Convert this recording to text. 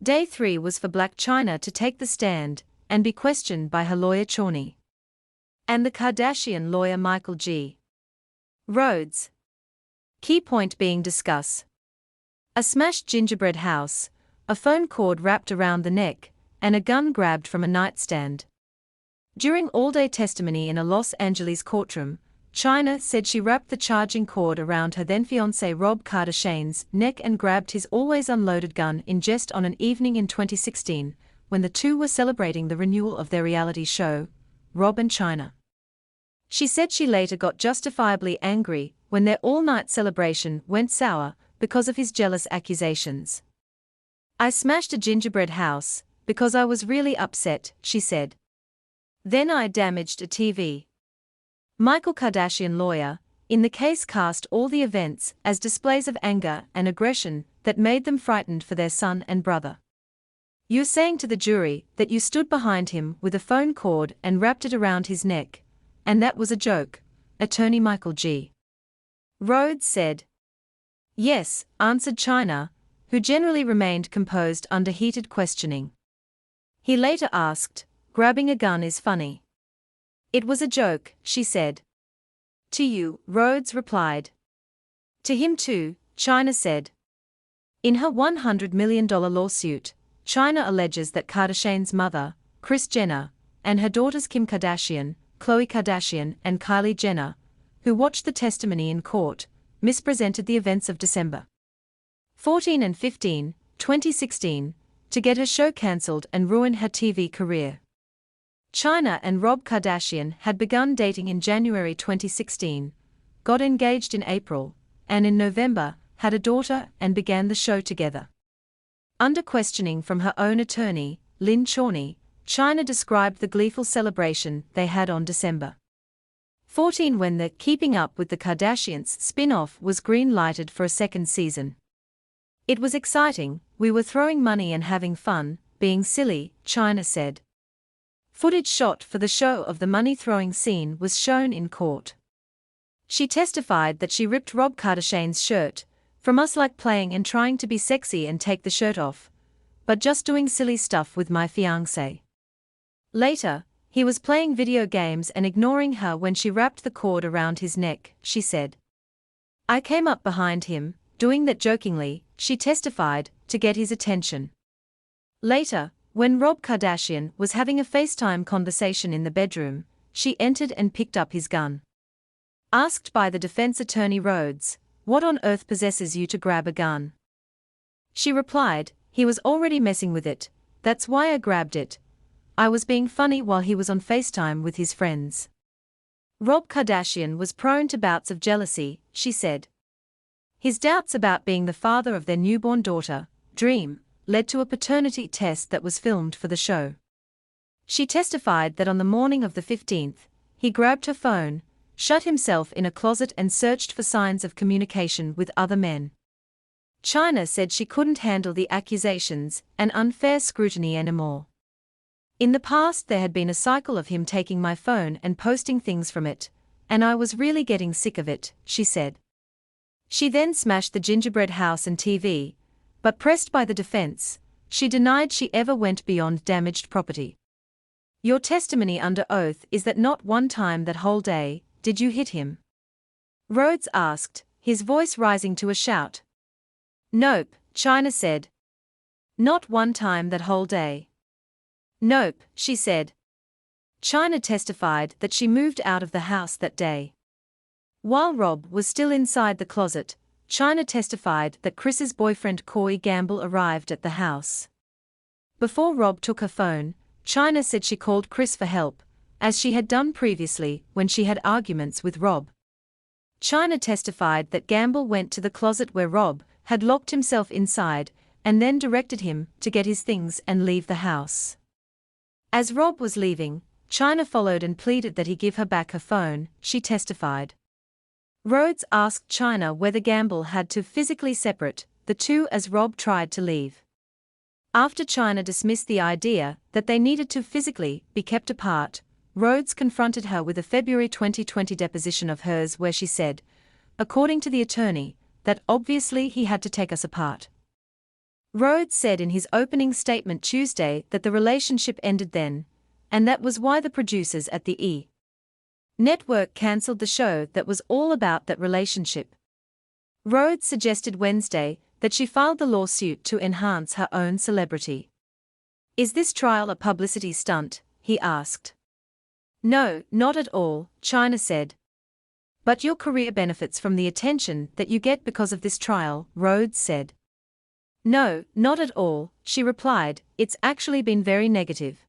Day 3 was for Blac Chyna to take the stand and be questioned by her lawyer Ciani and the Kardashian lawyer Michael G. Rhodes. Key point being discuss: a smashed gingerbread house, a phone cord wrapped around the neck, and a gun grabbed from a nightstand. During all-day testimony in a Los Angeles courtroom, Chyna said she wrapped the charging cord around her then-fiancé Rob Kardashian's neck and grabbed his always unloaded gun in jest on an evening in 2016, when the two were celebrating the renewal of their reality show, Rob and Chyna. She said she later got justifiably angry when their all-night celebration went sour because of his jealous accusations. "I smashed a gingerbread house because I was really upset," she said. "Then I damaged a TV." Michael Kardashian lawyer, in the case, cast all the events as displays of anger and aggression that made them frightened for their son and brother. "You're saying to the jury that you stood behind him with a phone cord and wrapped it around his neck, and that was a joke," attorney Michael G. Rhodes said. "Yes," answered Chyna, who generally remained composed under heated questioning. He later asked, "Grabbing a gun is funny." "It was a joke," she said. "To you," Rhodes replied. "To him too," Chyna said. In her $100 million lawsuit, Chyna alleges that Kardashian's mother, Kris Jenner, and her daughters Kim Kardashian, Khloe Kardashian, and Kylie Jenner, who watched the testimony in court, misrepresented the events of December 14 and 15, 2016, to get her show cancelled and ruin her TV career. Chyna and Rob Kardashian had begun dating in January 2016, got engaged in April, and in November, had a daughter and began the show together. Under questioning from her own attorney, Lynne Ciani, Chyna described the gleeful celebration they had on December 14 when the Keeping Up with the Kardashians spin-off was green-lighted for a second season. "It was exciting, we were throwing money and having fun, being silly," Chyna said. Footage shot for the show of the money-throwing scene was shown in court. She testified that she ripped Rob Kardashian's shirt from us like playing and trying to be sexy and take the shirt off, but just doing silly stuff with my fiancé. Later, he was playing video games and ignoring her when she wrapped the cord around his neck, she said. "I came up behind him, doing that jokingly," she testified, to get his attention. Later, when Rob Kardashian was having a FaceTime conversation in the bedroom, she entered and picked up his gun. Asked by the defense attorney Rhodes, "What on earth possesses you to grab a gun?" She replied, "He was already messing with it, that's why I grabbed it. I was being funny while he was on FaceTime with his friends." Rob Kardashian was prone to bouts of jealousy, she said. His doubts about being the father of their newborn daughter, Dream, led to a paternity test that was filmed for the show. She testified that on the morning of the 15th, he grabbed her phone, shut himself in a closet and searched for signs of communication with other men. Chyna said she couldn't handle the accusations and unfair scrutiny anymore. "In the past there had been a cycle of him taking my phone and posting things from it, and I was really getting sick of it," she said. She then smashed the gingerbread house and TV, but pressed by the defense, she denied she ever went beyond damaged property. "Your testimony under oath is that not one time that whole day did you hit him?" Rhodes asked, his voice rising to a shout. "Nope," Chyna said. "Not one time that whole day." "Nope," she said. Chyna testified that she moved out of the house that day. While Rob was still inside the closet, Chyna testified that Kris's boyfriend Corey Gamble arrived at the house. Before Rob took her phone, Chyna said she called Kris for help, as she had done previously when she had arguments with Rob. Chyna testified that Gamble went to the closet where Rob had locked himself inside, and then directed him to get his things and leave the house. As Rob was leaving, Chyna followed and pleaded that he give her back her phone, she testified. Rhodes asked Chyna whether Gamble had to physically separate the two as Rob tried to leave. After Chyna dismissed the idea that they needed to physically be kept apart, Rhodes confronted her with a February 2020 deposition of hers where she said, according to the attorney, that obviously he had to take us apart. Rhodes said in his opening statement Tuesday that the relationship ended then, and that was why the producers at the E! Network cancelled the show that was all about that relationship. Rhodes suggested Wednesday that she filed the lawsuit to enhance her own celebrity. "Is this trial a publicity stunt?" he asked. "No, not at all," Chyna said. "But your career benefits from the attention that you get because of this trial," Rhodes said. "No, not at all," she replied, "it's actually been very negative."